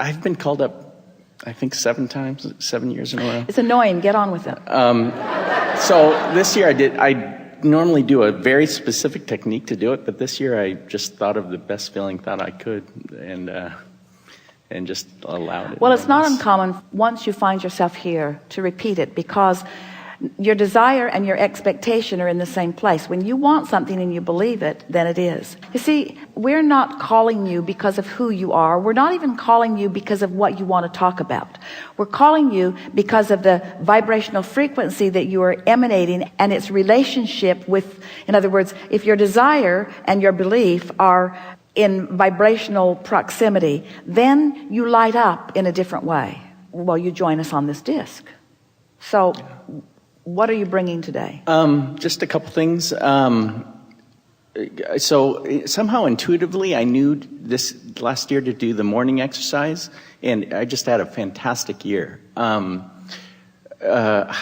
I've been called up, I think 7 times, 7 years in a row. It's annoying. Get on with it. So this year I normally do a very specific technique to do it, but this year I just thought of the best feeling thought I could and just allowed it. Well, it's not uncommon once you find yourself here to repeat it, because your desire and your expectation are in the same place. When you want something and you believe it, then it is. You see, we're not calling you because of who you are. We're not even calling you because of what you want to talk about. We're calling you because of the vibrational frequency that you are emanating and its relationship with, in other words, if your desire and your belief are in vibrational proximity, then you light up in a different way. Well, you join us on this disc. So what are you bringing today? Just a couple things. So somehow intuitively, I knew this last year to do the morning exercise, and I just had a fantastic year. How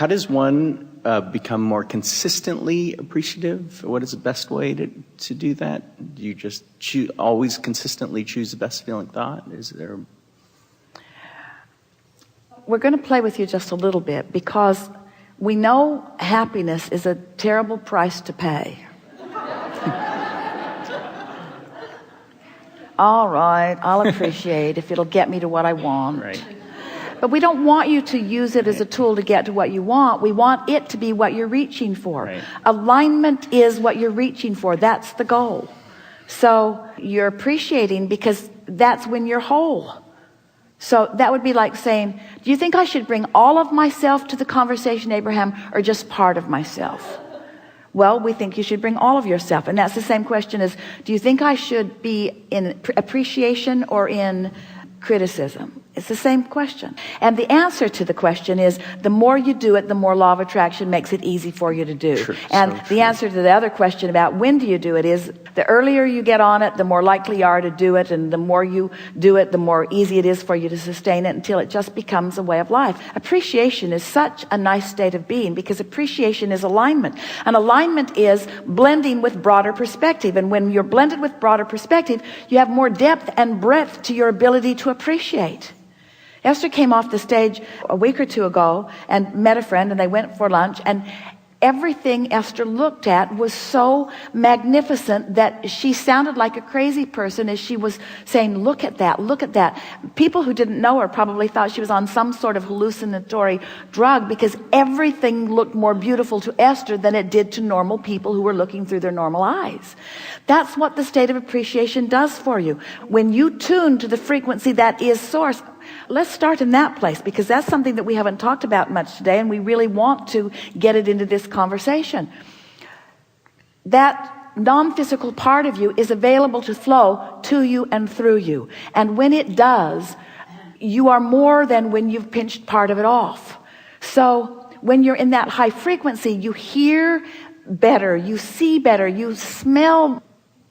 does one become more consistently appreciative? What is the best way to do that? Do you just always consistently choose the best feeling thought? Is there? We're going to play with you just a little bit, because we know happiness is a terrible price to pay. All right, I'll appreciate if it'll get me to what I want. Right. But we don't want you to use it as a tool to get to what you want. We want it to be what you're reaching for. Right. Alignment is what you're reaching for. That's the goal. So you're appreciating because that's when you're whole. So that would be like saying, do you think I should bring all of myself to the conversation, Abraham, or just part of myself? Well, we think you should bring all of yourself. And that's the same question as, do you think I should be in appreciation or in criticism? It's the same question. And the answer to the question is, the more you do it, the more law of attraction makes it easy for you to do. True, and so the true. answer to the other question about when do you do it is, the earlier you get on it, the more likely you are to do it. And the more you do it, the more easy it is for you to sustain it until it just becomes a way of life. Appreciation is such a nice state of being, because appreciation is alignment. And alignment is blending with broader perspective. And when you're blended with broader perspective, you have more depth and breadth to your ability to appreciate. Esther came off the stage a week or two ago and met a friend, and they went for lunch, and everything Esther looked at was so magnificent that she sounded like a crazy person as she was saying, look at that, look at that. People who didn't know her probably thought she was on some sort of hallucinatory drug, because everything looked more beautiful to Esther than it did to normal people who were looking through their normal eyes. That's what the state of appreciation does for you. When you tune to the frequency that is source. Let's start in that place, because that's something that we haven't talked about much today, and we really want to get it into this conversation. That non-physical part of you is available to flow to you and through you. And when it does, you are more than when you've pinched part of it off. So when you're in that high frequency, you hear better, you see better, you smell.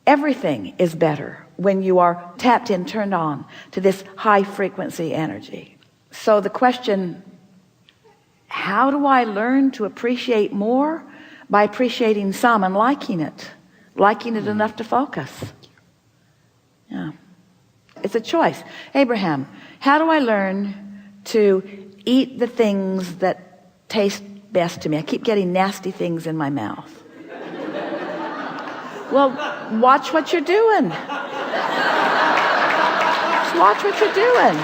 Everything is better when you are tapped in, turned on to this high frequency energy. So the question, how do I learn to appreciate more? By appreciating some and liking it enough to focus. Yeah, it's a choice. Abraham, how do I learn to eat the things that taste best to me? I keep getting nasty things in my mouth. Well, watch what you're doing. Just watch what you're doing.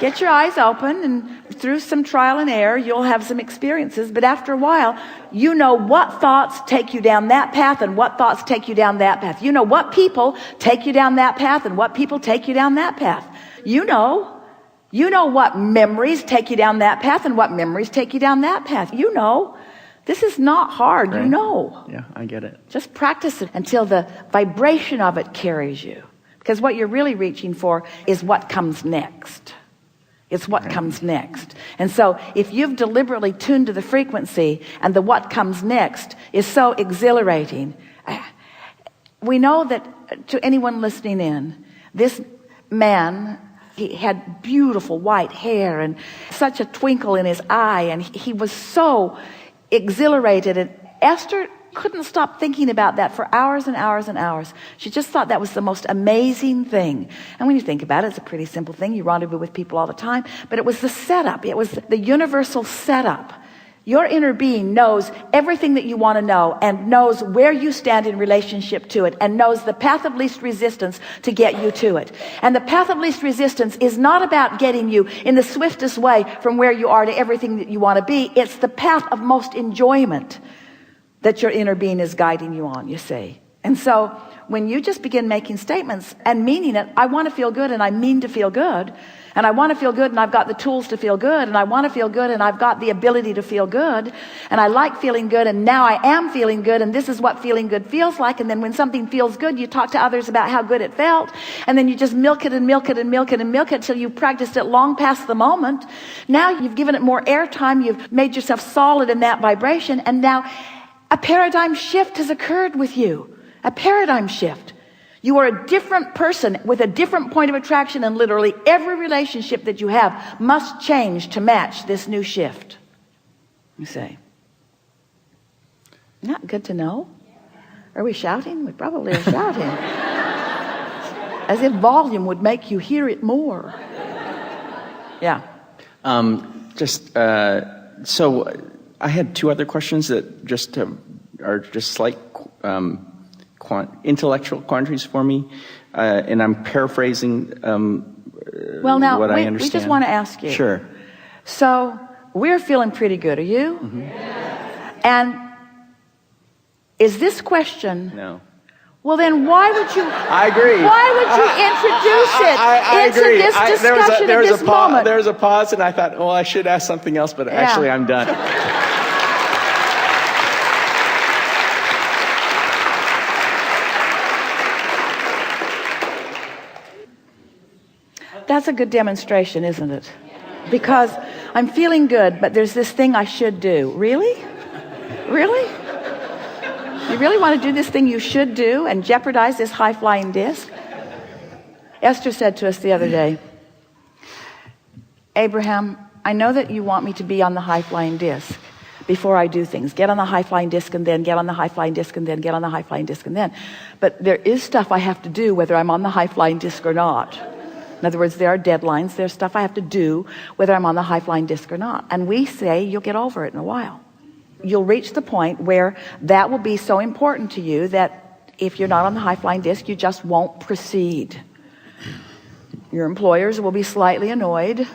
Get your eyes open, and through some trial and error, you'll have some experiences. But after a while, you know what thoughts take you down that path and what thoughts take you down that path. You know what people take you down that path and what people take you down that path. You know what memories take you down that path and what memories take you down that path. You know. This is not hard, right. You know. Yeah, I get it. Just practice it until the vibration of it carries you. Because what you're really reaching for is what comes next. It's what comes next. And so if you've deliberately tuned to the frequency, and the what comes next is so exhilarating, we know that to anyone listening in, this man, he had beautiful white hair and such a twinkle in his eye, and he was so exhilarated. And Esther couldn't stop thinking about that for hours and hours and hours. She just thought that was the most amazing thing. And when you think about it, it's a pretty simple thing. You rendezvous with people all the time. But it was the setup. It was the universal setup. Your inner being knows everything that you want to know and knows where you stand in relationship to it and knows the path of least resistance to get you to it. And the path of least resistance is not about getting you in the swiftest way from where you are to everything that you want to be. It's the path of most enjoyment that your inner being is guiding you on, you see. And so when you just begin making statements and meaning it, I want to feel good and I mean to feel good, and I want to feel good and I've got the tools to feel good, and I want to feel good and I've got the ability to feel good, and I like feeling good, and now I am feeling good, and this is what feeling good feels like. And then when something feels good, you talk to others about how good it felt, and then you just milk it and milk it and milk it and milk it till you've practiced it long past the moment. Now you've given it more airtime, you've made yourself solid in that vibration, and now a paradigm shift has occurred with you. A paradigm shift. You are a different person with a different point of attraction, and literally every relationship that you have must change to match this new shift. You say, not good to know? Are we shouting? We probably are shouting. As if volume would make you hear it more. Yeah. So I had two other questions that just are just slight intellectual quandaries for me, and I'm paraphrasing well, now, what I understand. We just want to ask you. Sure. So we're feeling pretty good. Are you? Mm-hmm. And is this question? No. Well, then why would you? I agree. Why would you introduce it I into agree. this discussion at this moment? There was a pause, and I thought, well, I should ask something else, but actually, I'm done. That's a good demonstration, isn't it? Because I'm feeling good, but there's this thing I should do. Really? Really? You really want to do this thing you should do and jeopardize this high-flying disc? Esther said to us the other day, Abraham, I know that you want me to be on the high-flying disc before I do things. Get on the high-flying disc and then get on the high-flying disc and then get on the high-flying disc and then. But there is stuff I have to do whether I'm on the high-flying disc or not. In other words, there are deadlines. There's stuff I have to do whether I'm on the high-flying disc or not. And we say you'll get over it in a while. You'll reach the point where that will be so important to you that if you're not on the high-flying disc, you just won't proceed. Your employers will be slightly annoyed.